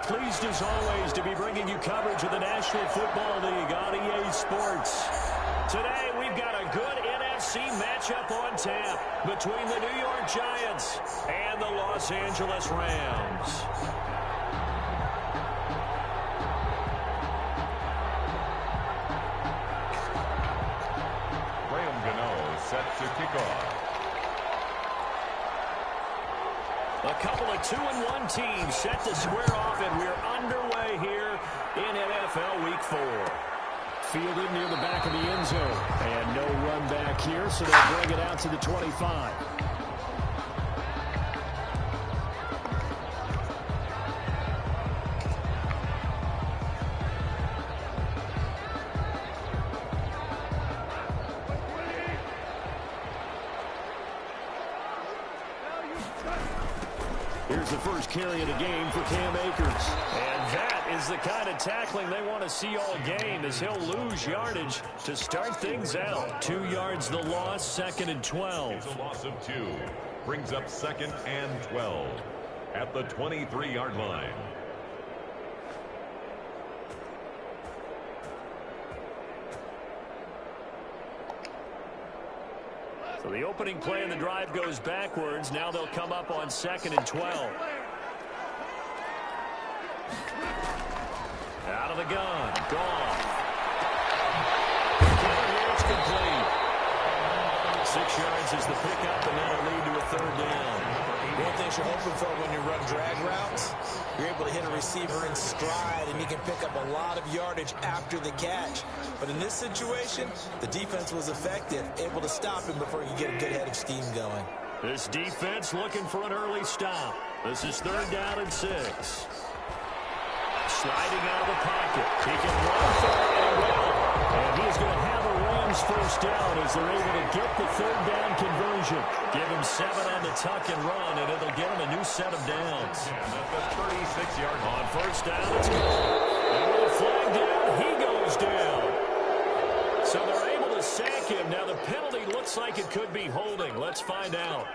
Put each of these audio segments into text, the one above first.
pleased as always to be bringing you coverage of the National Football League on EA Sports. Today, we've got a good NFC matchup on tap between the New York Giants and the Los Angeles Rams. Set to kick off. A couple of 2-1 teams set to square off, and we're underway here in NFL Week 4. Fielded near the back of the end zone. And no run back here, so they'll bring it out to the 25. Here's the first carry of the game for Cam Akers. And that is the kind of tackling they want to see all game, as he'll lose yardage to start things out. 2 yards the loss, 2nd and 12. It's a loss of 2. Brings up 2nd and 12 at the 23-yard line. So the opening play in the drive goes backwards. Now they'll come up on 2nd and 12. Out of the gun. Gone. It's complete. 6 yards is the pickup, and that'll lead to a 3rd down. One thing you're hoping for when you run drag routes, you're able to hit a receiver in stride, and he can pick up a lot of yardage after the catch. But in this situation, the defense was effective, able to stop him before he could get a good head of steam going. This defense looking for an early stop. This is 3rd down and 6. Sliding out of the pocket. He can run for it, and he will. And he's going to have a Rams first down as they're able to get the 3rd down conversion. Give him 7 on the tuck and run, and it'll get him a new set of downs. And that's a 36-yard on first down. It's good. And with a flag down, he goes down. So they're able to sack him. Now the penalty looks like it could be holding. Let's find out.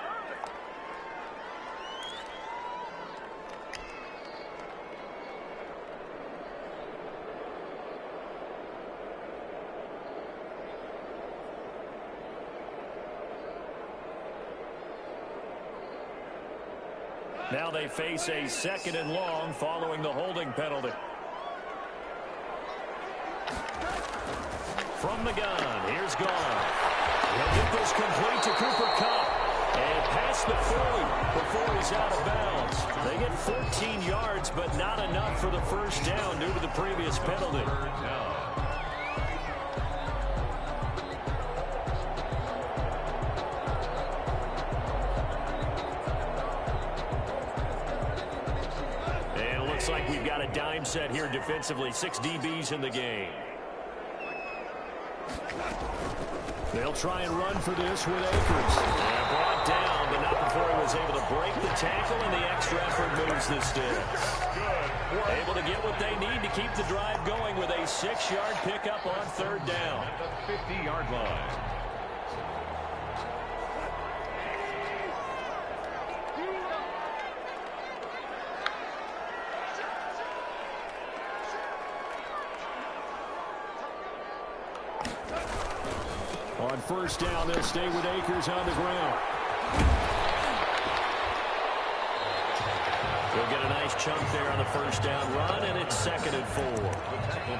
Now they face a 2nd and long following the holding penalty. From the gun, here's Gone. He'll get this complete to Cooper Kupp. And past the 40 before he's out of bounds. They get 14 yards, but not enough for the first down due to the previous penalty. Like we've got a dime set here defensively. 6 DBs in the game. They'll try and run for this with Akers. And brought down, but not before he was able to break the tackle, and the extra effort moves the sticks. Able to get what they need to keep the drive going with a 6-yard pickup on 3rd down. At the 50-yard line. On first down, they'll stay with Akers on the ground. They'll get a nice chunk there on the first down run, and it's 2nd and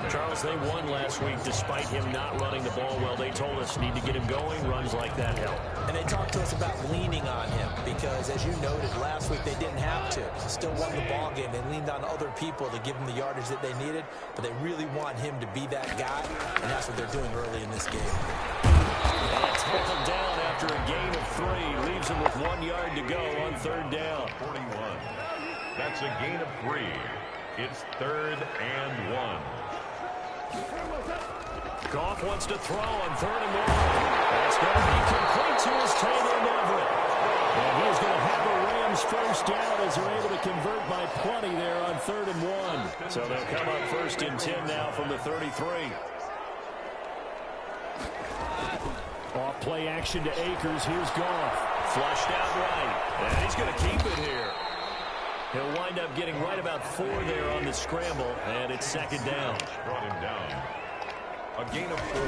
4. Charles, they won last week despite him not running the ball well. They told us need to get him going. Runs like that help. And they talked to us about leaning on him because, as you noted, last week they didn't have to. Still won the ball game. They leaned on other people to give them the yardage that they needed, but they really want him to be that guy, and that's what they're doing early in this game. And tackled down after a gain of 3. Leaves him with 1 yard to go on 3rd down. 41. That's a gain of 3. It's 3rd and 1. Goff wants to throw on 3rd and 1. That's going to be complete to his tight end Everett. And he's going to have a Rams first down as they're able to convert by plenty there on 3rd and 1. So they'll come up 1st and 10 now from the 33. Off play action to Akers. Here's Goff. Flushed out right. And he's going to keep it here. He'll wind up getting right about 4 there on the scramble, and it's second down. Brought him down. A gain of 4.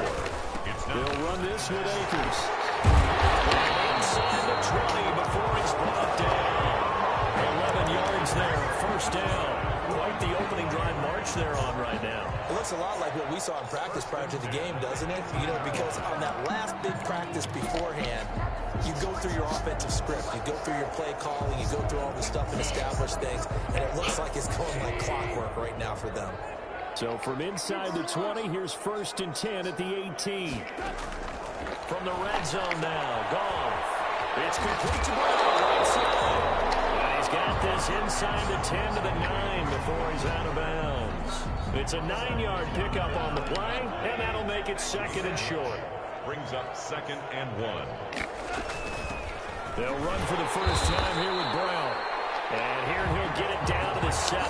It's now. He'll run this with Akers. Inside the 20 before he's brought down. 11 yards there, first down. Quite the opening drive march they're on right now. It looks a lot like what we saw in practice prior to the game, doesn't it? You know, because on that last big practice beforehand, you go through your offensive script, you go through your play calling, you go through all the stuff and establish things, and it looks like it's going like clockwork right now for them. So from inside the 20, here's 1st and 10 at the 18. From the red zone now, Goff. It's complete to Brown, right side. And he's got this inside the 10 to the 9 before he's out of bounds. It's a 9-yard pickup on the play, and that'll make it 2nd and short. Brings up 2nd and 1. They'll run for the first time here with Brown. And here he'll get it down to the 7.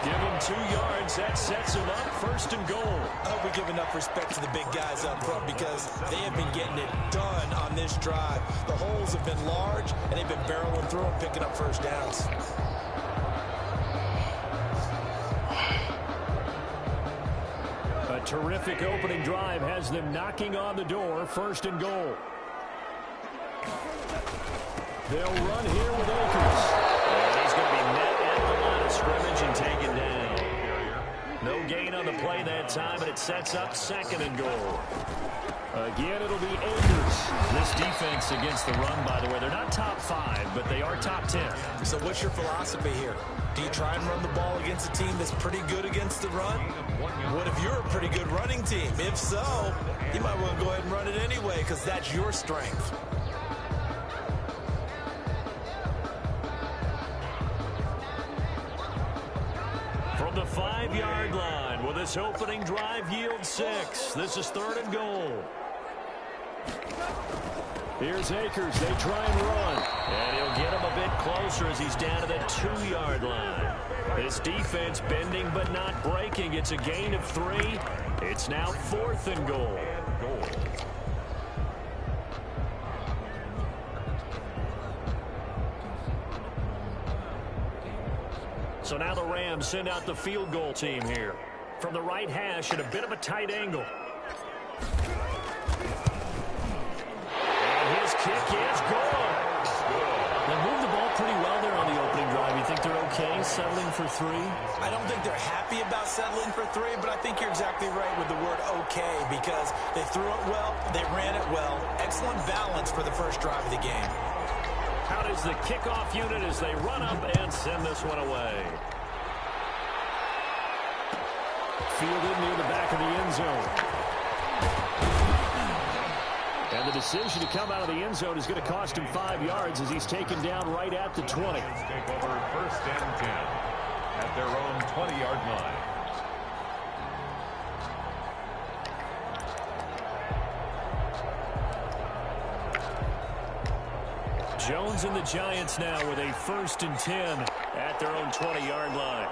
Give him 2 yards. That sets him up 1st and goal. I hope we give enough respect to the big guys up front because they have been getting it done on this drive. The holes have been large, and they've been barreling through and picking up first downs. A terrific opening drive has them knocking on the door, 1st and goal. They'll run here with Akers. And he's going to be met at the line of scrimmage and taken down. No gain on the play that time, but it sets up 2nd and goal. Again, it'll be Akers. This defense against the run, by the way, they're not top 5, but they are top 10. So what's your philosophy here? Do you try and run the ball against a team that's pretty good against the run? What if you're a pretty good running team? If so, you might want to go ahead and run it anyway because that's your strength. From the 5-yard line, will this opening drive yield 6? This is 3rd and goal. Here's Akers. They try and run. And he'll get him a bit closer as he's down to the 2-yard line. This defense bending but not breaking. It's a gain of 3. It's now 4th and goal. So now the Rams send out the field goal team here. From the right hash at a bit of a tight angle. And his kick is good. They moved the ball pretty well there on the opening drive. You think they're okay settling for 3? I don't think they're happy about settling for 3, but I think you're exactly right with the word okay because they threw it well, they ran it well. Excellent balance for the first drive of the game. Out is the kickoff unit as they run up and send this one away. Fielded near the back of the end zone. And the decision to come out of the end zone is going to cost him 5 yards as he's taken down right at the 20. Take over 1st and 10 at their own 20-yard line. Jones and the Giants now with a 1st and 10 at their own 20-yard line.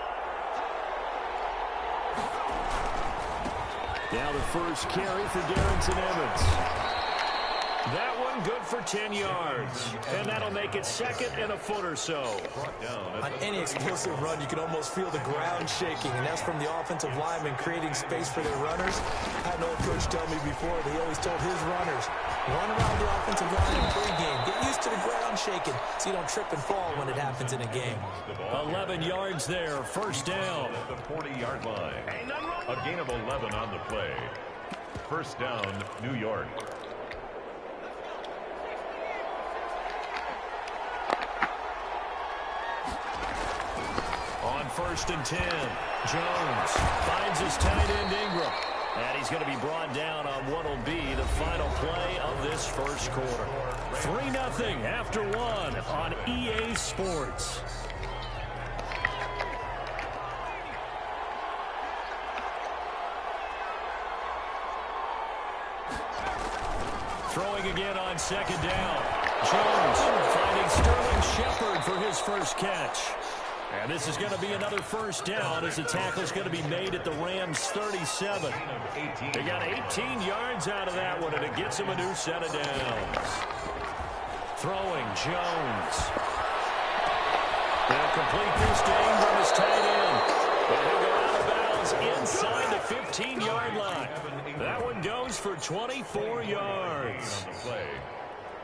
Now the first carry for Darrington Evans. That one good for 10 yards. And that'll make it 2nd and a foot or so. On any explosive run, you can almost feel the ground shaking, and that's from the offensive linemen creating space for their runners. I had an old coach tell me before that he always told his runners, run around the offensive line in pregame. Get used to the ground shaking so you don't trip and fall when it happens in a game. 11 yards there, 1st down. At the 40-yard line. A gain of 11 on the play. 1st down, New York. On 1st and 10, Jones finds his tight end Ingram. And he's going to be brought down on what will be the final play of this first quarter. 3-0 after 1 on EA Sports. Throwing again on 2nd down. Jones finding Sterling Shepard for his first catch. And this is going to be another 1st down as the tackle's going to be made at the Rams' 37. They got 18 yards out of that one, and it gets him a new set of downs. Throwing, Jones. They'll complete this game from his tight end. And he'll go out of bounds inside the 15-yard line. That one goes for 24 yards.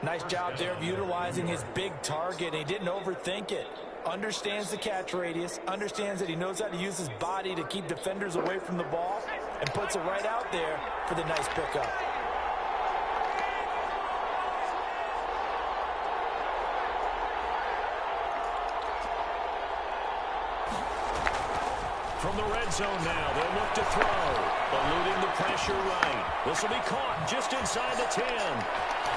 Nice job there of utilizing his big target. He didn't overthink it. Understands the catch radius, understands that he knows how to use his body to keep defenders away from the ball, and puts it right out there for the nice pickup. From the red zone now, they'll look to throw. Eluding the pressure right. This will be caught just inside the 10.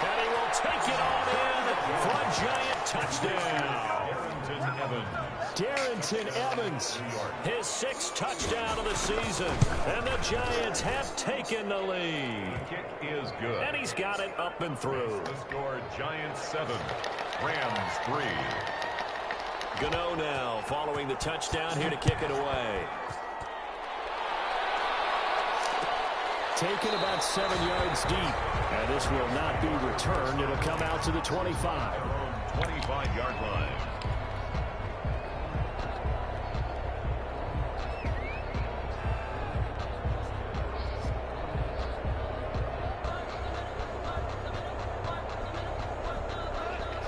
And he will take it on in for a giant touchdown. Darrynton Evans, his 6th touchdown of the season. And the Giants have taken the lead. The kick is good. And he's got it up and through. The score, Giants 7, Rams 3. Gano now following the touchdown here to kick it away. Taken about 7 yards deep. And this will not be returned. It'll come out to the 25. 25-yard line.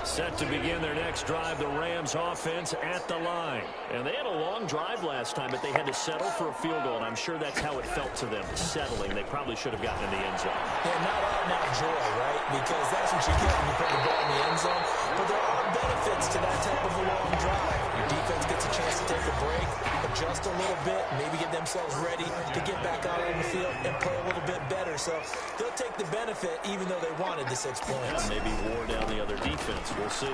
Set to begin their next drive, the Rams offense at the line. And they had a long drive last time, but they had to settle for a field goal, and I'm sure that's how it felt to them, settling. They probably should have gotten in the end zone. Yeah, not out and out joy, right? Because that's what you get when you put the ball in the end zone. But there are benefits to that type of a long drive. Your defense gets a chance to take a break, adjust a little bit, maybe get themselves ready to get back out on the field and play a little bit better. So they'll take the benefit even though they wanted the 6 points. Yeah, maybe wore down the other defense. We'll see.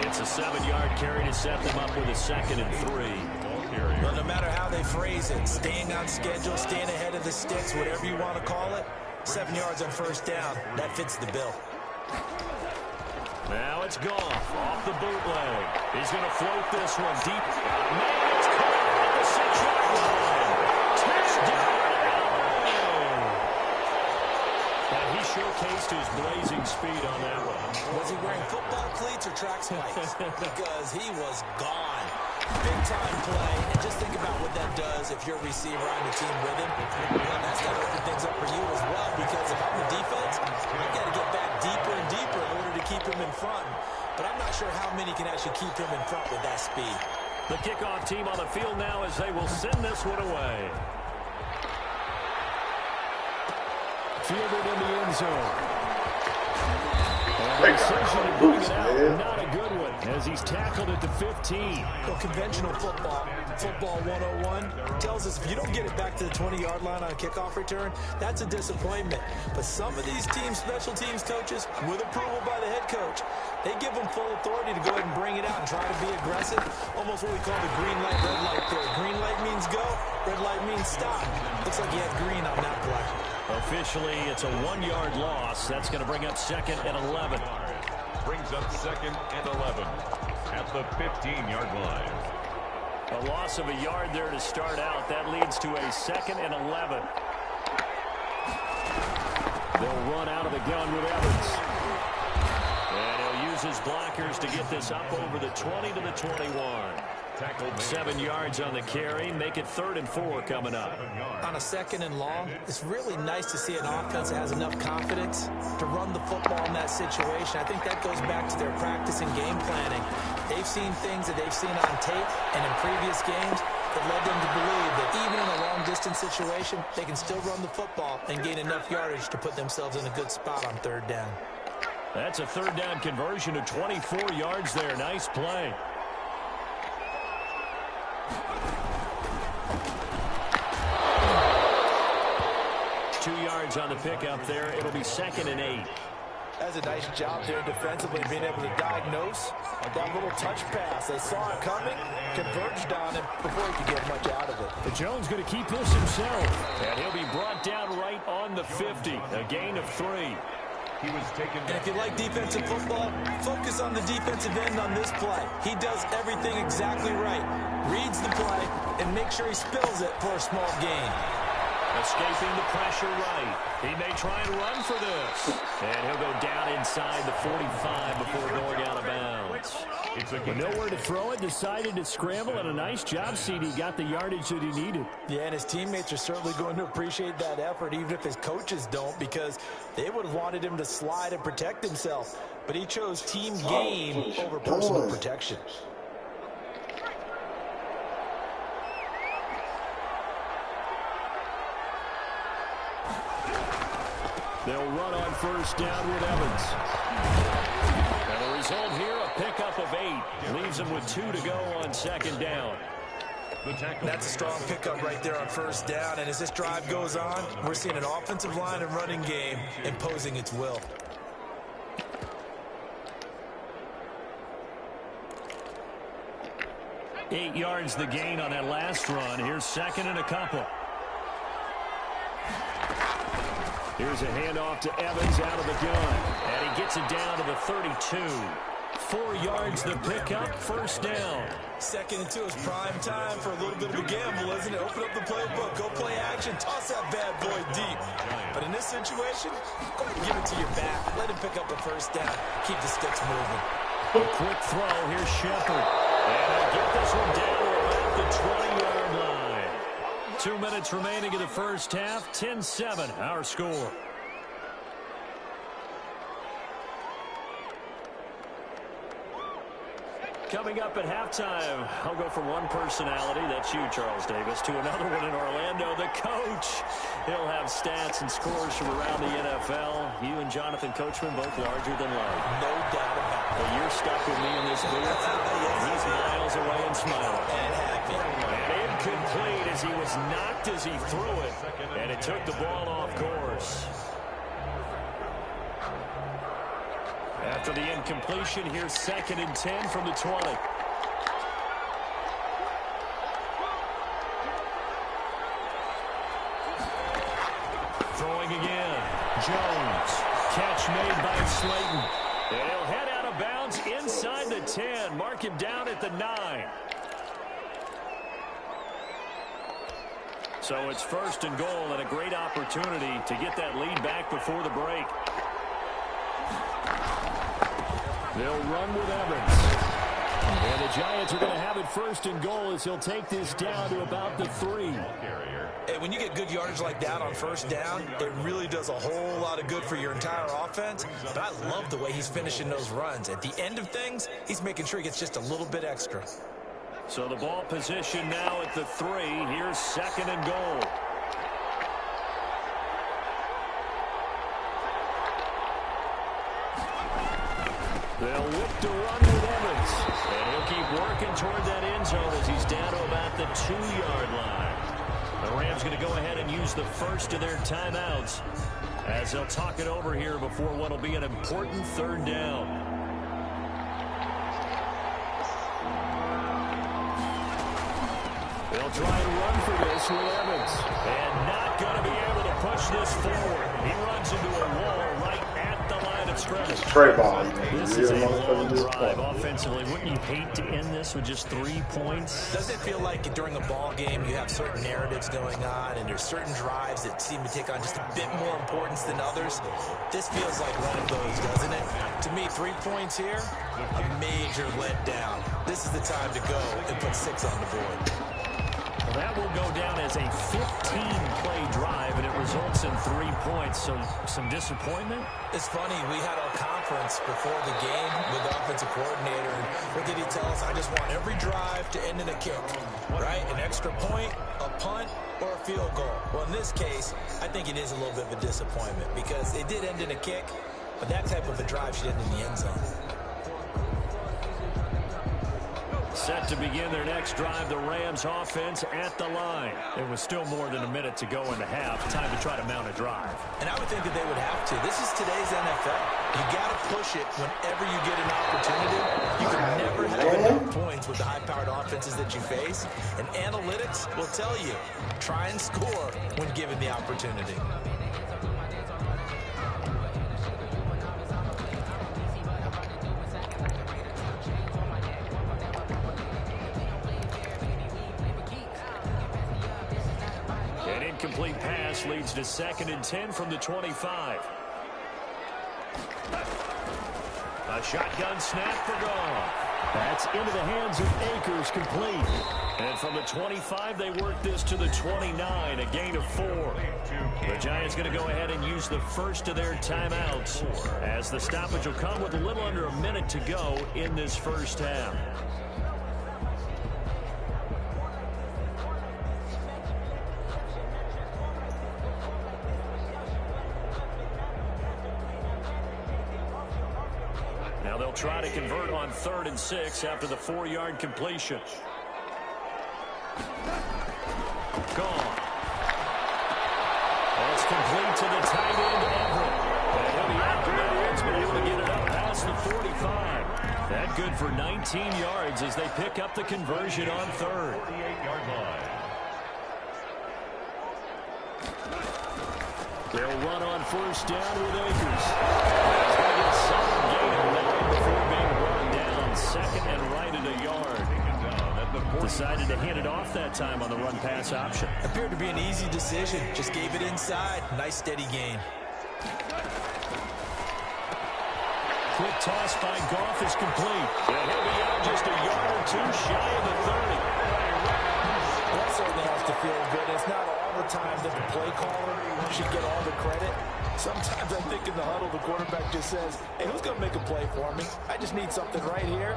It's a 7-yard carry to set them up with a 2nd and 3. Well, no matter how they phrase it, staying on schedule, staying ahead of the sticks, whatever you want to call it, 7 yards on first down, that fits the bill. Now it's Goff off the bootleg. He's going to float this one deep. Man, it's caught at the 6-yard line. Touchdown. And he showcased his blazing speed on that one. Was he wearing football cleats or track spikes? Because he was gone. Big-time play. And just think about what that does if you're a receiver on the team with him. Well, that's got to open things up for you as well, because if I'm the defense, I've got to get back deeper and deeper in order to keep him in front. But I'm not sure how many can actually keep him in front with that speed. The kickoff team on the field now as they will send this one away. Fielded in the end zone. And the decision to bring it out, not a good one, as he's tackled at the 15. Well, conventional football 101, tells us if you don't get it back to the 20-yard line on a kickoff return, that's a disappointment. But some of these teams, special teams coaches, with approval by the head coach, they give them full authority to go ahead and bring it out and try to be aggressive. Almost what we call the green light, red light there. Green light means go, red light means stop. Looks like he had green on that play. Officially, it's a 1-yard loss. That's going to bring up 2nd and 11. Brings up 2nd and 11 at the 15-yard line. A loss of a yard there to start out. That leads to a 2nd and 11. They'll run out of the gun with Evans. And he'll use his blockers to get this up over the 20 to the 21. 7 yards on the carry. Make it 3rd and 4 coming up. On a 2nd and long, it's really nice to see an offense that has enough confidence to run the football in that situation. I think that goes back to their practice and game planning. They've seen things that they've seen on tape and in previous games that led them to believe that even in a long-distance situation, they can still run the football and gain enough yardage to put themselves in a good spot on 3rd down. That's a 3rd down conversion of 24 yards there. Nice play. On the pickup there, it'll be 2nd and 8. That's a nice job there defensively, being able to diagnose that little touch pass. They saw it coming, converged on him before he could get much out of it. But Jones going to keep this himself, and he'll be brought down right on the 50. A gain of 3. He was taken. And if you like defensive football, focus on the defensive end on this play. He does everything exactly right. Reads the play and makes sure he spills it for a small gain. Escaping the pressure right. He may try and run for this. And he'll go down inside the 45 before going out of bounds. But nowhere to throw it, decided to scramble, and a nice job, CD. Got the yardage that he needed. Yeah, and his teammates are certainly going to appreciate that effort, even if his coaches don't, because they would have wanted him to slide and protect himself. But he chose team game over personal protection. They'll run on first down with Evans. And the result here, a pickup of 8. Leaves them with 2 to go on second down. That's a strong pickup right there on first down. And as this drive goes on, we're seeing an offensive line and running game imposing its will. Eight yards the gain on that last run. Here's second and a couple. Here's a handoff to Evans out of the gun. And he gets it down to the 32. 4 yards the pickup, first down. Second and 2 is prime time for a little bit of a gamble, isn't it? Open up the playbook, go play action, toss that bad boy deep. But in this situation, go ahead and give it to your back. Let him pick up the first down. Keep the sticks moving. A quick throw. Here's Shepard. And they'll get this one down to about the 20-yard line. 2 minutes remaining in the first half. 10-7, our score. Coming up at halftime, I'll go from one personality, that's you, Charles Davis, to another one in Orlando, the coach. He'll have stats and scores from around the NFL. You and Jonathan Coachman both larger than life. No doubt about it. But you're stuck with me in this booth. He's miles away and smiling. And happy. And incomplete as he was knocked as he threw it. And it took the ball off course. After the incompletion, here's second and 10 from the 20. Throwing again. Jones. Catch made by Slayton. And he'll head out of bounds inside the 10. Mark him down at the 9. So it's first and goal and a great opportunity to get that lead back before the break. They'll run with Evans. And the Giants are going to have it first and goal as he'll take this down to about the 3. Hey, when you get good yardage like that on first down, it really does a whole lot of good for your entire offense. But I love the way he's finishing those runs. At the end of things, he's making sure he gets just a little bit extra. So the ball position now at the 3. Here's second and goal. They'll look to run with Evans. And he'll keep working toward that end zone as he's down to about the 2-yard line. The Rams going to go ahead and use the first of their timeouts as they'll talk it over here before what will be an important third down. They'll try and run for this with Evans. And not going to be able to push this forward. He runs into a wall right at the line of scrimmage. Trey Bond. This is a long drive offensively. Wouldn't you hate to end this with just 3 points? Doesn't it feel like during a ball game you have certain narratives going on and there's certain drives that seem to take on just a bit more importance than others? This feels like one of those, doesn't it? To me, 3 points here, a major letdown. This is the time to go and put 6 on the board. Well, that will go down as a 15-play drive, and it results in 3 points. So some disappointment? It's funny, we had our conference before the game with the offensive coordinator, and what did he tell us? I just want every drive to end in a kick, right? An extra point, a punt, or a field goal. Well, in this case, I think it is a little bit of a disappointment because it did end in a kick, but that type of a drive should end in the end zone. Set to begin their next drive, the Rams offense at the line. It was still more than a minute to go in the half. Time to try to mount a drive. And I would think that they would have to. This is today's NFL. You got to push it whenever you get an opportunity. You can never have enough points with the high-powered offenses that you face. And analytics will tell you, try and score when given the opportunity. An incomplete pass leads to 2nd and 10 from the 25. A shotgun snap for Goff. That's into the hands of Akers, complete. And from the 25, they work this to the 29, a gain of 4. The Giants going to go ahead and use the first of their timeouts, as the stoppage will come with a little under a minute to go in this first half. Now they'll try to convert on 3rd and 6 after the 4-yard completion. Gone. That's complete to the tight end, Everett. And he'll be out, and Edwards been able to get it up past the 45. That good for 19 yards as they pick up the conversion on 3rd. 48-yard line. They'll run on 1st down with Akers. He's going to get a solid gain of 9 before being run down. 2nd and right at a yard. Decided to hand it off that time on the run-pass option. Appeared to be an easy decision. Just gave it inside. Nice, steady gain. Quick toss by Goff is complete. And he'll be out just a yard or 2 shy of the 30. That certainly has to feel good. It's not all the time that the play caller should get all the credit. Sometimes I think in the huddle, the quarterback just says, hey, who's going to make a play for me? I just need something right here.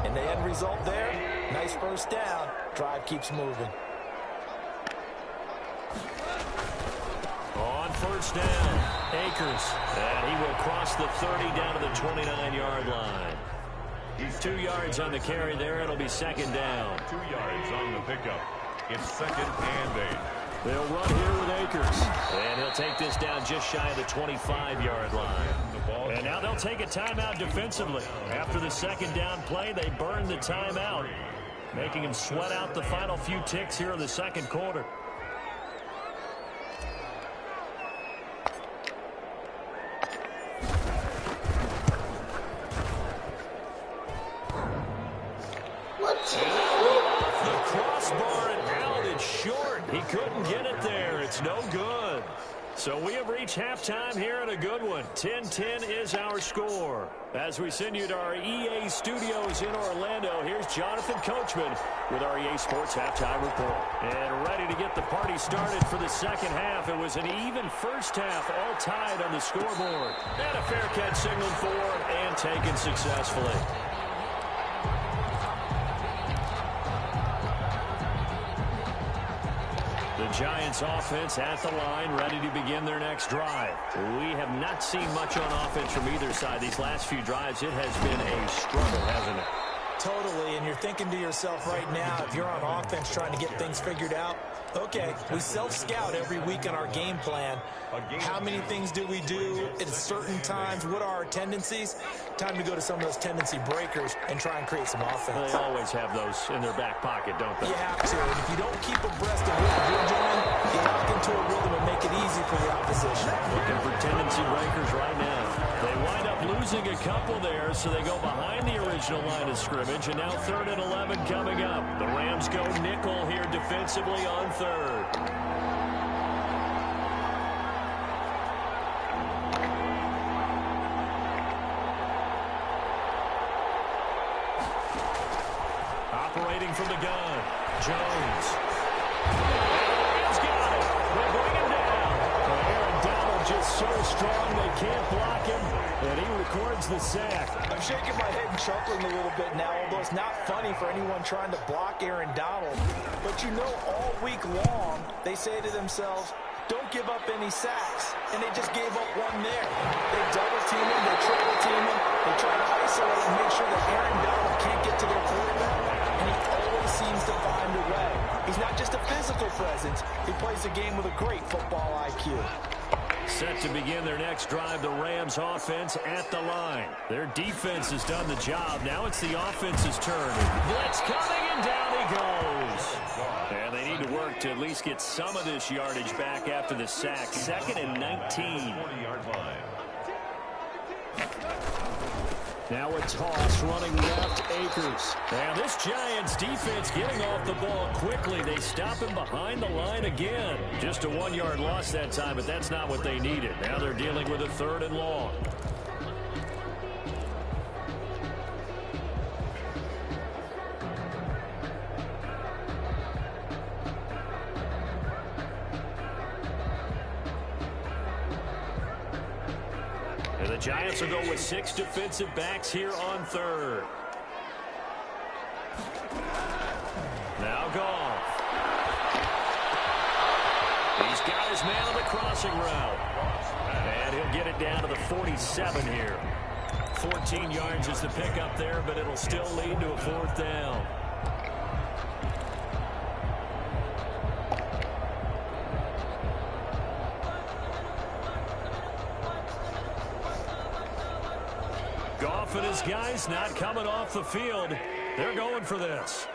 And the end result there, nice first down. Drive keeps moving. On 1st down, Akers. And he will cross the 30 down to the 29-yard line. 2 yards on the carry there. It'll be 2nd down. 2 yards on the pickup. It's 2nd and 8. They'll run here with Akers. And he'll take this down just shy of the 25-yard line. And now they'll take a timeout defensively. After the 2nd down play, they burn the timeout, making him sweat out the final few ticks here in the 2nd quarter. The crossbar and out, it's short. He couldn't get it there. It's no good. So we have reached halftime here in a good one. 10-10 is our score. As we send you to our EA studios in Orlando, here's Jonathan Coachman with our EA Sports Halftime Report. And ready to get the party started for the 2nd half. It was an even first half, all tied on the scoreboard. And a fair catch signaled for and taken successfully. The Giants offense at the line, ready to begin their next drive. We have not seen much on offense from either side. These last few drives, it has been a struggle, hasn't it? Totally, and you're thinking to yourself right now, if you're on offense trying to get things figured out, okay, we self-scout every week on our game plan. How many things do we do at certain times? What are our tendencies? Time to go to some of those tendency breakers and try and create some offense. They always have those in their back pocket, don't they? You have to, and if you don't keep abreast of what you're doing, you lock into a rhythm and make it easy for the opposition. Looking for tendency breakers right now. They wind up losing a couple there, so they go behind the original line of scrimmage, and now 3rd and 11 coming up. The Rams go nickel here defensively on 3rd. Operating from the gun, Jones. He's got it. They bring him down. Aaron Donald just so strong they can't block him, and he records the sack. I'm shaking my head and chuckling a little bit now, although it's not funny for anyone trying to block Aaron Donald. But you know, all week long, they say to themselves, don't give up any sacks. And they just gave up one there. They double team him, they triple team him, they try to isolate and make sure that Aaron Donald can't get to their quarterback. And he always seems to find a way. He's not just a physical presence, he plays the game with a great football IQ. Set to begin their next drive, the Rams offense at the line. Their defense has done the job. Now it's the offense's turn. Blitz coming, and down he goes. And they need to work to at least get some of this yardage back after the sack. 2nd and 19. 40-yard line. Now a toss running left, Akers. And this Giants defense getting off the ball quickly. They stop him behind the line again. Just a 1-yard loss that time, but that's not what they needed. Now they're dealing with a 3rd and long. And the Giants will go with 6 defensive backs here on 3rd. Now Goff. He's got his man on the crossing route. And he'll get it down to the 47 here. 14 yards is the pickup there, but it'll still lead to a 4th down. Goff and his guys not coming off the field. They're going for this.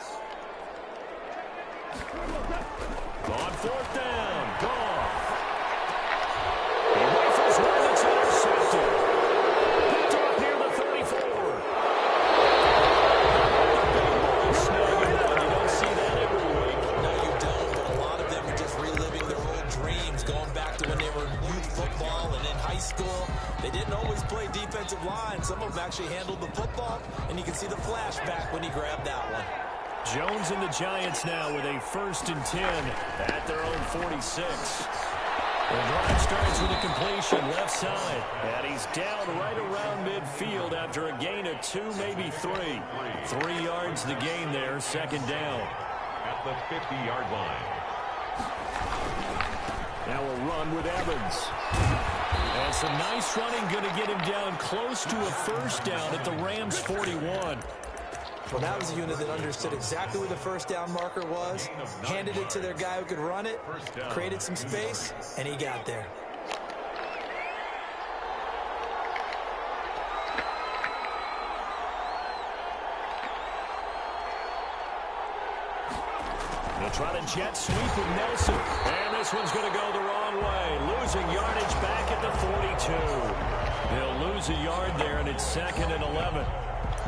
On 4th down, Goff. He rifles one, it's intercepted. Picked off near the 34. You don't see that every week. No, you don't, but a lot of them are just reliving their old dreams, going back to when they were in youth football and in high school. They didn't always play defensive line. Some of them actually handled the football, and you can see the flashback when he grabbed that one. Jones and the Giants now with a 1st and 10 at their own 46. The drive starts with a completion left side, and he's down right around midfield after a gain of 2, maybe 3. 3 yards the gain there, 2nd down. At the 50-yard line. Now a run with Evans. And some nice running, going to get him down close to a 1st down at the Rams' 41. Well, that was a unit that understood exactly where the 1st down marker was, handed it to their guy who could run it, created some space, and he got there. They'll try to jet sweep with Nelson. And this one's going to go the wrong way. Losing yardage back at the 42. They'll lose a yard there, and it's 2nd and 11.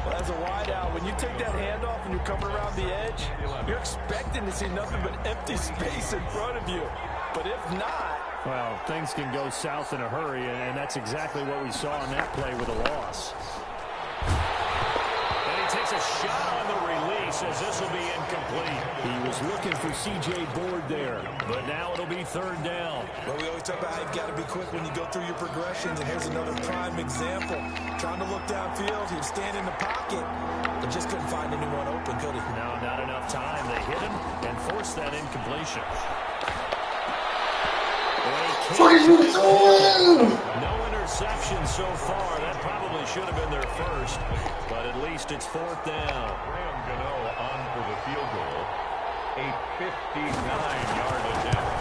Well, as a wideout, when you take that handoff and you're coming around the edge, you're expecting to see nothing but empty space in front of you. But if not... Well, things can go south in a hurry, and that's exactly what we saw in that play with a loss. And he takes a shot on the release as this will be incomplete. He was looking for C.J. Board there, but now it'll be 3rd down. Well, we always talk about how you've got to be quick when you go through your progressions, and here's another prime example. Trying to look downfield, he was standing in the pocket, but just couldn't find anyone open, could he? No, not enough time. They hit him and forced that incompletion. No interception so far. That probably should have been their 1st, but at least it's 4th down. Graham Gano on for the field goal. A 59-yard attempt.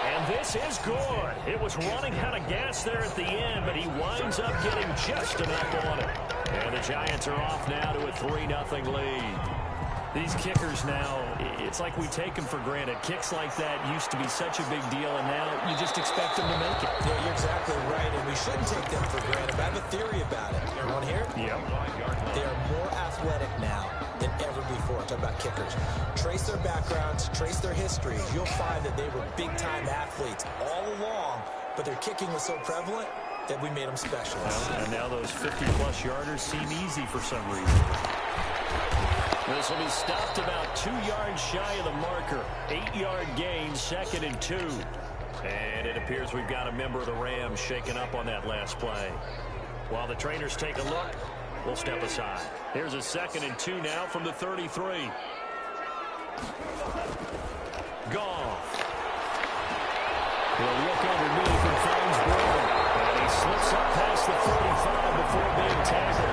And this is good. It was running out of gas there at the end, but he winds up getting just enough on it. And the Giants are off now to a 3-0 lead. These kickers now, it's like we take them for granted. Kicks like that used to be such a big deal, and now you just expect them to make it. Yeah, you're exactly right, and we shouldn't take them for granted. I have a theory about it. You want to hear it? Yep. They are more athletic now than ever before. Talk about kickers. Trace their backgrounds, trace their history. You'll find that they were big-time athletes all along, but their kicking was so prevalent that we made them specialists. Well, and now those 50-plus yarders seem easy for some reason. This will be stopped about 2 yards shy of the marker. 8-yard gain, 2nd and 2. And it appears we've got a member of the Rams shaken up on that last play. While the trainers take a look, we'll step aside. Here's a 2nd and 2 now from the 33. Goff. He'll look underneath and finds Brown. And he slips up past the 45 before being tackled.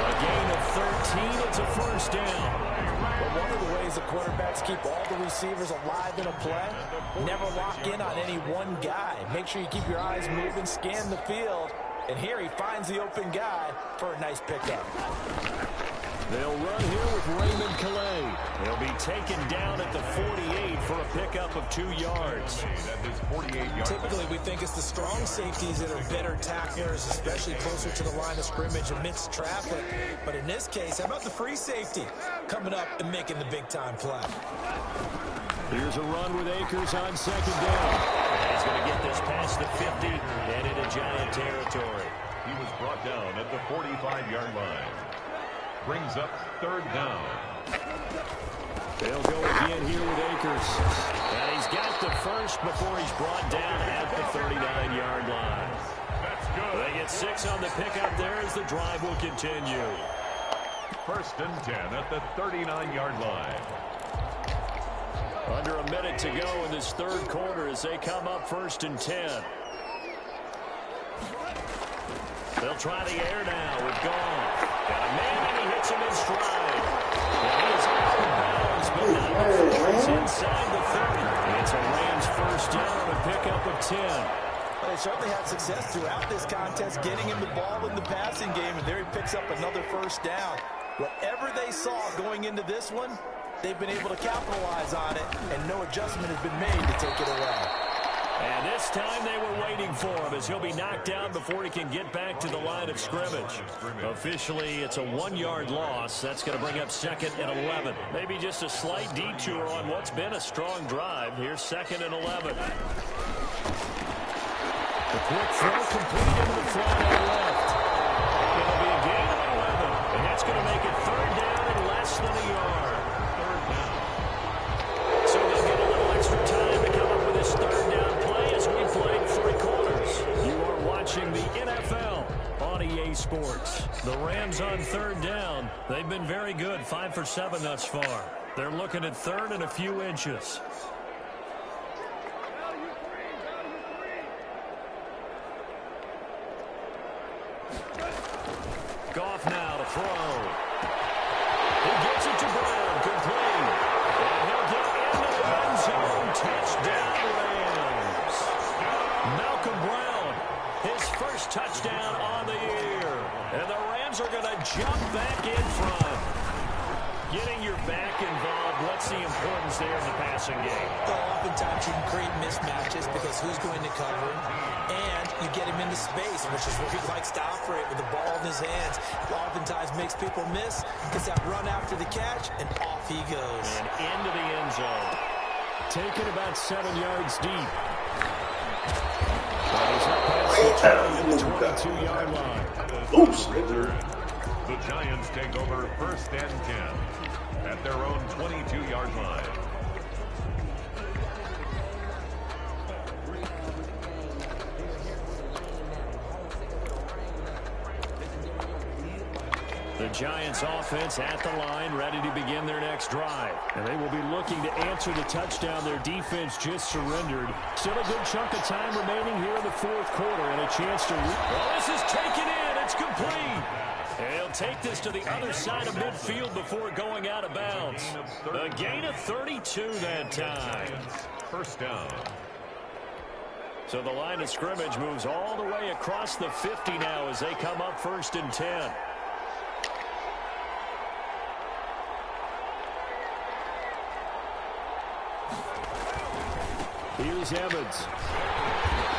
A gain of 13. It's a 1st down. But one of the ways the quarterbacks keep all the receivers alive in a play, never lock in on any one guy. Make sure you keep your eyes moving, scan the field, and here he finds the open guy for a nice pickup. They'll run here with Raymond Calais. He'll be taken down at the 48 for a pickup of 2 yards. Typically, we think it's the strong safeties that are better tacklers, especially closer to the line of scrimmage amidst traffic. But in this case, how about the free safety coming up and making the big-time play? Here's a run with Akers on second down. He's going to get this past the 50 and into Giant territory. He was brought down at the 45-yard line. Brings up third down. They'll go again here with Akers. And he's got the first before he's brought down at the 39-yard line. That's good. They get 6 on the pickup there as the drive will continue. First and 10 at the 39-yard line. Under a minute to go in this third quarter as they come up first and 10. They'll try the air now with Goff. Got a man and he hits him in stride. And he is out of bounds, but not before he's inside the 30. It's a Rams first down, a pickup of 10. Well, they certainly had success throughout this contest, getting him the ball in the passing game, and there he picks up another first down. Whatever they saw going into this one, they've been able to capitalize on it, and no adjustment has been made to take it away. And this time they were waiting for him as he'll be knocked down before he can get back to the line of scrimmage. Officially, it's a 1-yard loss. That's going to bring up second and 11. Maybe just a slight detour on what's been a strong drive. Here's second and 11. The quick throw complete into the flat on the left. It'll be a gain of 11, and that's going to make it third down and less than a yard. Third down. So they'll get a little extra time to come up with this third down play as we play 3 quarters. You are watching the NFL on EA Sports. The Rams on third down. They've been very good, 5 for 7 thus far. They're looking at third and a few inches. Goff now to throw. He gets it to Brown, complete. And he'll get into the end zone. Touchdown, Rams. Malcolm Brown, his first touchdown on the year. And the Rams are going to jump back in front. Getting your back involved, what's the importance there in the passing game? Well, oftentimes you can create mismatches because who's going to cover him, and you get him into space, which is where he likes to operate with the ball in his hands. Oftentimes makes people miss, gets that run after the catch, and off he goes. And into the end zone. Taken about 7 yards deep. He's up past the 22-yard line. Oops. The Giants take over first and 10 at their own 22-yard line. The Giants offense at the line, ready to begin their next drive. And they will be looking to answer the touchdown their defense just surrendered. Still a good chunk of time remaining here in the fourth quarter and a chance to... Well, this is taken in. It's complete. And he'll take this to the other side of midfield before going out of bounds. A gain of 32 that time. First down. So the line of scrimmage moves all the way across the 50 now as they come up first and 10. Here's Evans.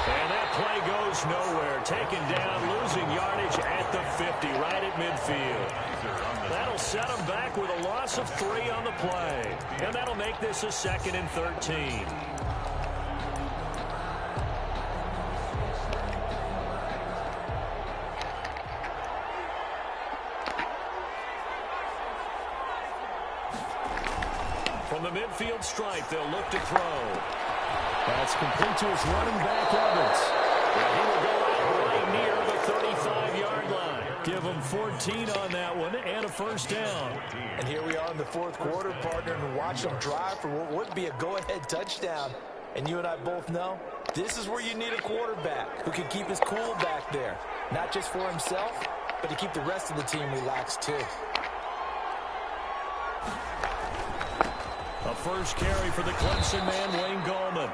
And that play goes nowhere. Taken down, losing yardage at the 50, right at midfield. That'll set him back with a loss of 3 on the play. And that'll make this a second and 13. From the midfield stripe, they'll look to throw. That's complete to his running back, Evans. And he will go out right near the 35-yard line. Give him 14 on that one and a first down. And here we are in the fourth quarter, partner, and watch them drive for what would be a go-ahead touchdown. And you and I both know this is where you need a quarterback who can keep his cool back there. Not just for himself, but to keep the rest of the team relaxed, too. A first carry for the Clemson man, Wayne Gallman.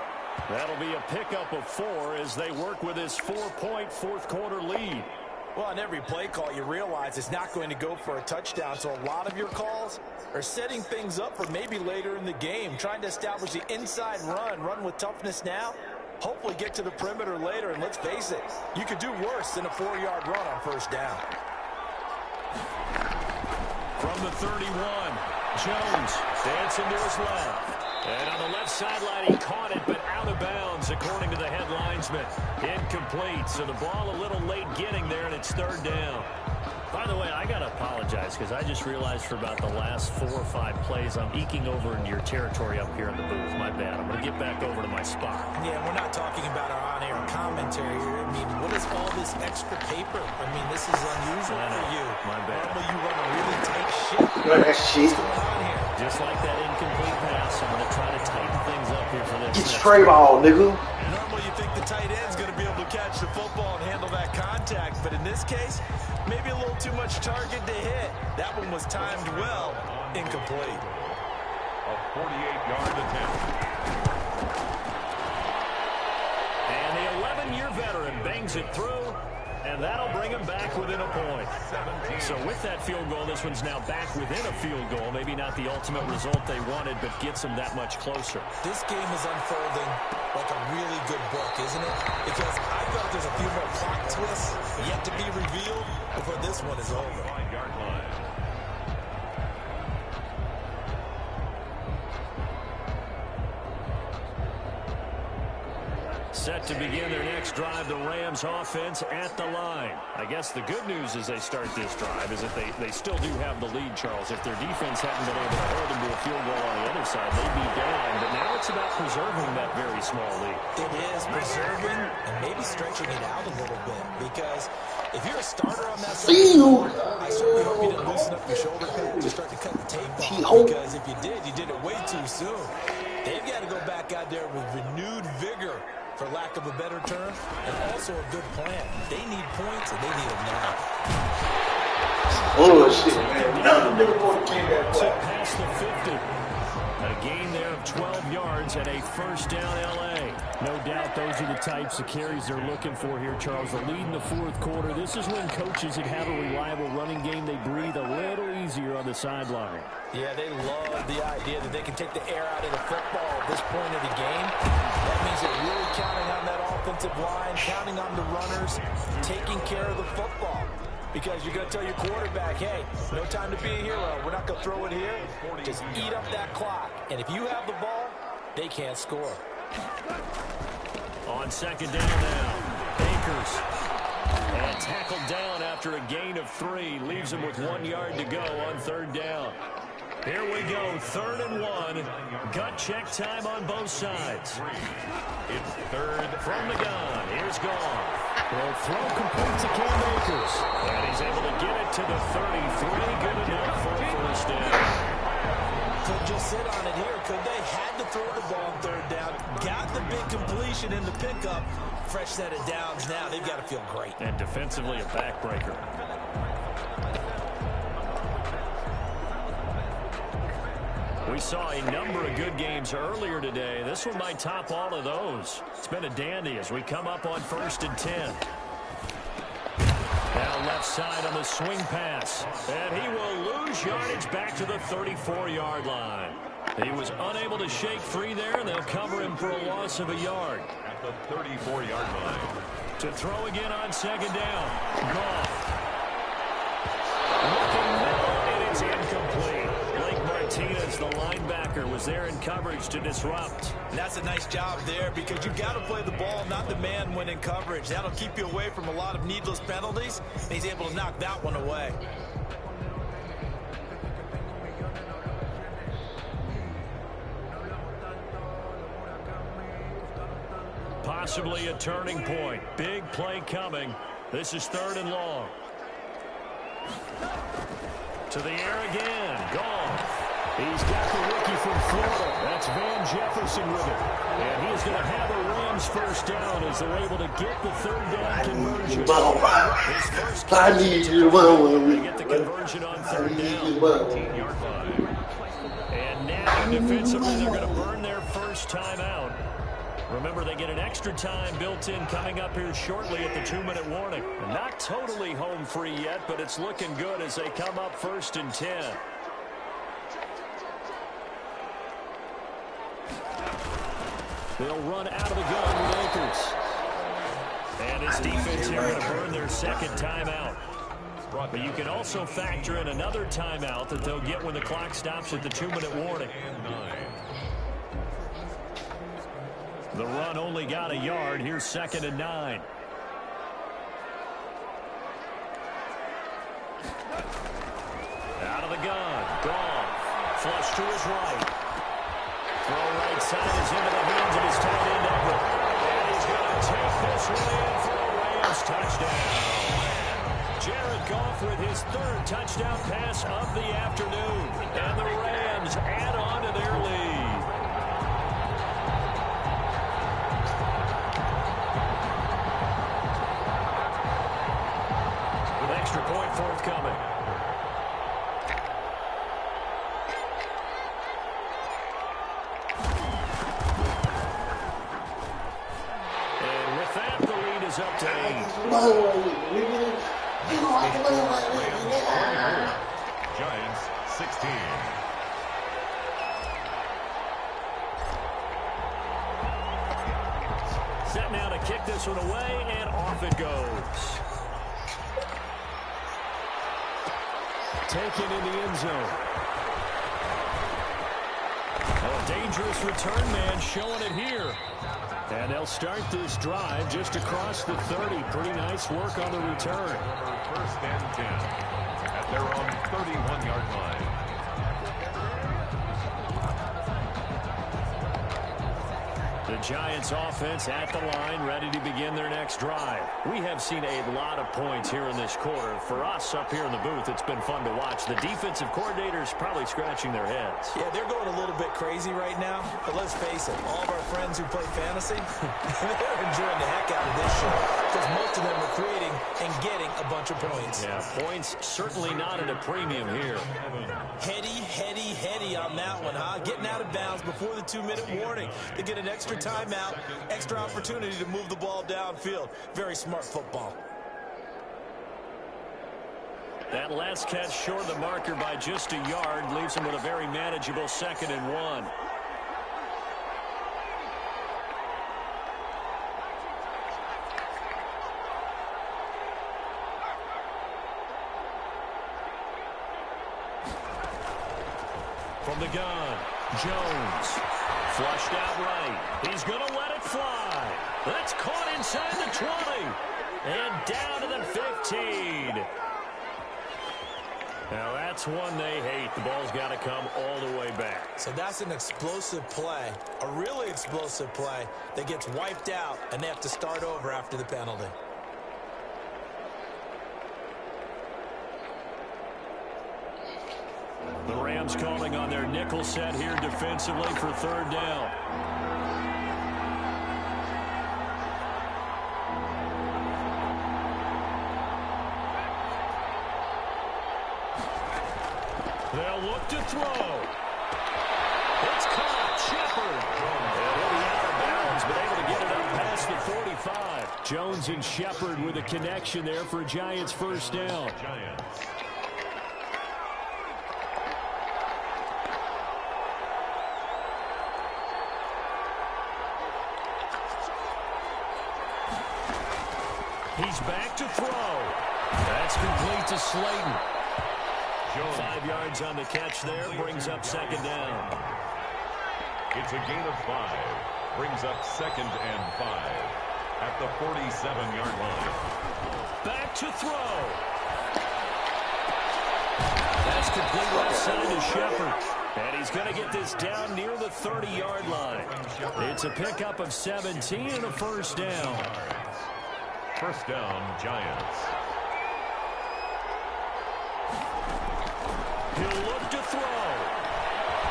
That'll be a pickup of 4 as they work with his 4-point fourth quarter lead. Well, on every play call, you realize it's not going to go for a touchdown, so a lot of your calls are setting things up for maybe later in the game, trying to establish the inside run with toughness now, hopefully get to the perimeter later, and let's face it, you could do worse than a 4-yard run on first down. From the 31, Jones dancing to his left. And on the left sideline, he caught it, but out of bounds, according to the head linesman. Incomplete, so the ball a little late getting there, and it's third down. By the way, I got to apologize because I just realized for about the last 4 or 5 plays, I'm eking over into your territory up here in the booth. My bad. I'm going to get back over to my spot. Yeah, we're not talking about our on-air commentary here. I mean, what is all this extra paper? I mean, this is unusual for you. My bad. Normally you run a really tight ship. That's cheap. What's going on here? Just like that incomplete pass, I'm going to try to tighten things up here for this. Get straight ball, nigga. Normally you think the tight end's going to be able to catch the football and handle that contact, but in this case, maybe a little too much target to hit. That one was timed well, incomplete. A 48-yard attempt. And the 11-year veteran bangs it through, and that'll bring him back within a point. So with that field goal, this one's now back within a field goal. Maybe not the ultimate result they wanted, but gets them that much closer. This game is unfolding like a really good book, isn't it? Because I felt there's a few more plot twists yet to be revealed before this one is over. 5-yard line. Set to begin their next drive, the Rams offense at the line. I guess the good news as they start this drive is that they still do have the lead, Charles. If their defense hadn't been able to hold them to a field goal on the other side, they'd be down. But now it's about preserving that very small lead. It is preserving and maybe stretching it out a little bit, because if you're a starter on that side, I certainly hope you didn't loosen up your shoulder pad to start to cut the tape off, because if you did it way too soon. They've got to go back out there with renewed vigor, for lack of a better term, and also a good plan. They need points, and they need them now. Oh, shit, man. None of them niggas want to get that play. Past the 50. A gain there of 12 yards and a first down L.A. No doubt those are the types of carries they're looking for here, Charles. The lead in the fourth quarter. This is when coaches that have a reliable running game, they breathe a little easier on the sideline. Yeah, they love the idea that they can take the air out of the football at this point of the game. That means they're really counting on that offensive line, counting on the runners, taking care of the football. Because you're going to tell your quarterback, hey, no time to be a hero. We're not going to throw it here. Just eat up that clock. And if you have the ball, they can't score. On second down now, Akers. And tackled down after a gain of 3. Leaves him with 1 yard to go on third down. Here we go, 3rd and 1. Gut check time on both sides. It's third from the gun. Here's Gone. The throw complete to Cam Akers. And he's able to get it to the 33. Good enough for a first down. Could just sit on it here. Could they? Had to throw the ball on third down. Got the big completion in the pickup. Fresh set of downs now. They've got to feel great. And defensively a backbreaker. We saw a number of good games earlier today. This one might top all of those. It's been a dandy as we come up on 1st and 10. Now left side on the swing pass. And he will lose yardage back to the 34-yard line. He was unable to shake free there, and they'll cover him for a loss of a yard. at the 34-yard line. To throw again on second down. Goff. Looking middle, and it's incomplete. Blake Martinez, the linebacker, was there in coverage to disrupt. And that's a nice job there because you've got to play the ball, not the man when in coverage. That'll keep you away from a lot of needless penalties. And he's able to knock that one away. Possibly a turning point. Big play coming. This is 3rd and long. To the air again. Goff. He's got the rookie from Florida. That's Van Jefferson with it. And he's going to have a Rams first down as they're able to get the 3rd down conversion. His first I need you to get the conversion on 3rd down. 18-yard line. And now defensively they're going to burn their first time out. Remember, they get an extra time built in coming up here shortly at the 2-minute warning. And not totally home free yet, but it's looking good as they come up 1st and 10. They'll run out of the gun with Akers. And his defense here going to burn their second timeout. But you can also factor in another timeout that they'll get when the clock stops at the 2-minute warning. The run only got a yard. Here's 2nd and 9. Out of the gun. Goff. Flush to his right. Throw right side is into the hands of his tight end Everett. And he's going to take this one in for a Rams touchdown. Jared Goff with his 3rd touchdown pass of the afternoon. And the Rams add on to their lead. With extra point forthcoming. And with that, the lead is up to 8. Giants 16. Set now to kick this one away, and off it goes. Taken in the end zone. Oh, dangerous return man showing it here. And they'll start this drive just across the 30. Pretty nice work on the return. 1st and 10 at their own 31-yard line. The Giants offense at the line, ready to begin their next drive. We have seen a lot of points here in this quarter. For us up here in the booth, it's been fun to watch. The defensive coordinators probably scratching their heads. Yeah, they're going a little bit crazy right now. But let's face it, all of our friends who play fantasy, they're enjoying the heck out of this show. Because most of them are creating and getting a bunch of points. Yeah, points certainly not at a premium here. Heady on that one, huh? Getting out of bounds before the 2-minute warning. They get an extra timeout, extra opportunity to move the ball downfield. Very smart football. That last catch short of the marker by just a yard leaves them with a very manageable 2nd and 1. From the gun, Jones. Flushed out right. He's going to let it fly. That's caught inside the 20. And down to the 15. Now that's one they hate. The ball's got to come all the way back. So that's an explosive play, a really explosive play that gets wiped out, and they have to start over after the penalty. The Rams calling on their nickel set here defensively for 3rd down. They'll look to throw. It's caught. Shepard. It'll be out of bounds, but able to get it up past the 45. Jones and Shepard with a connection there for Giants 1st down. He's back to throw. That's complete to Slayton. 5 yards on the catch there, brings up 2nd down. It's a gain of 5. Brings up 2nd and 5 at the 47-yard line. Back to throw. That's complete left side to Shepard. And he's going to get this down near the 30-yard line. It's a pickup of 17 and a 1st down. 1st down, Giants. He'll look to throw.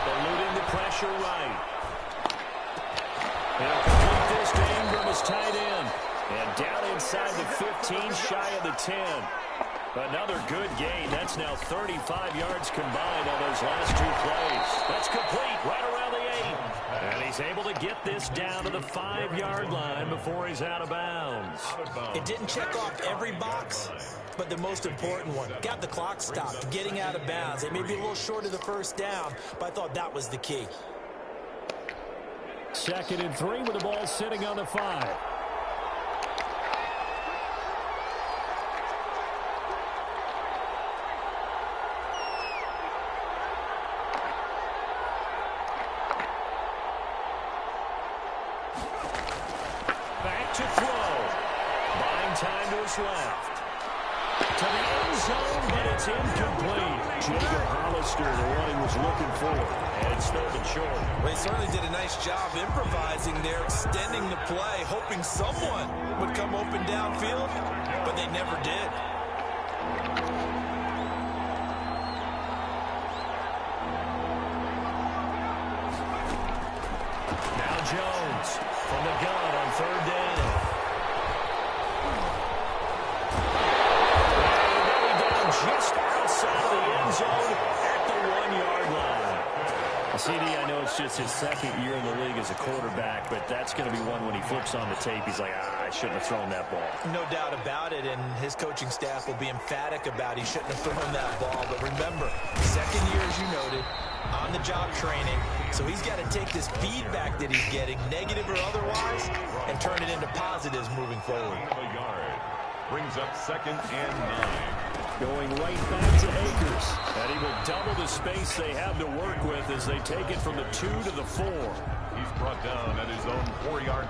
Eluding the pressure right. He'll complete this to Ingram as tight end. And down inside the 15, shy of the 10. Another good gain. That's now 35 yards combined on those last 2 plays. That's complete right around the 8. And he's able to get this down to the 5-yard line before he's out of bounds. It didn't check off every box, but the most important one. Got the clock stopped, getting out of bounds. They may be a little short of the first down, but I thought that was the key. 2nd and 3 with the ball sitting on the 5. Back to throw. Buying time to his left. To the end zone, but it's incomplete. Jacob Hollister, the one he was looking for. And it's third and short. Well, he certainly did a nice job improvising there, extending the play, hoping someone would come open downfield, but they never did. Now Jones from the gun on 3rd down. Just outside of the end zone at the 1-yard line. CD, I know it's just his 2nd year in the league as a quarterback, but that's going to be one when he flips on the tape. He's like, I shouldn't have thrown that ball. No doubt about it, and his coaching staff will be emphatic about he shouldn't have thrown that ball. But remember, 2nd year, as you noted, on-the-job training. So he's got to take this feedback that he's getting, negative or otherwise, and turn it into positives moving forward. Brings up 2nd and 9. Going right back to Akers. And he will double the space they have to work with as they take it from the 2 to the 4. He's brought down at his own 4-yard line.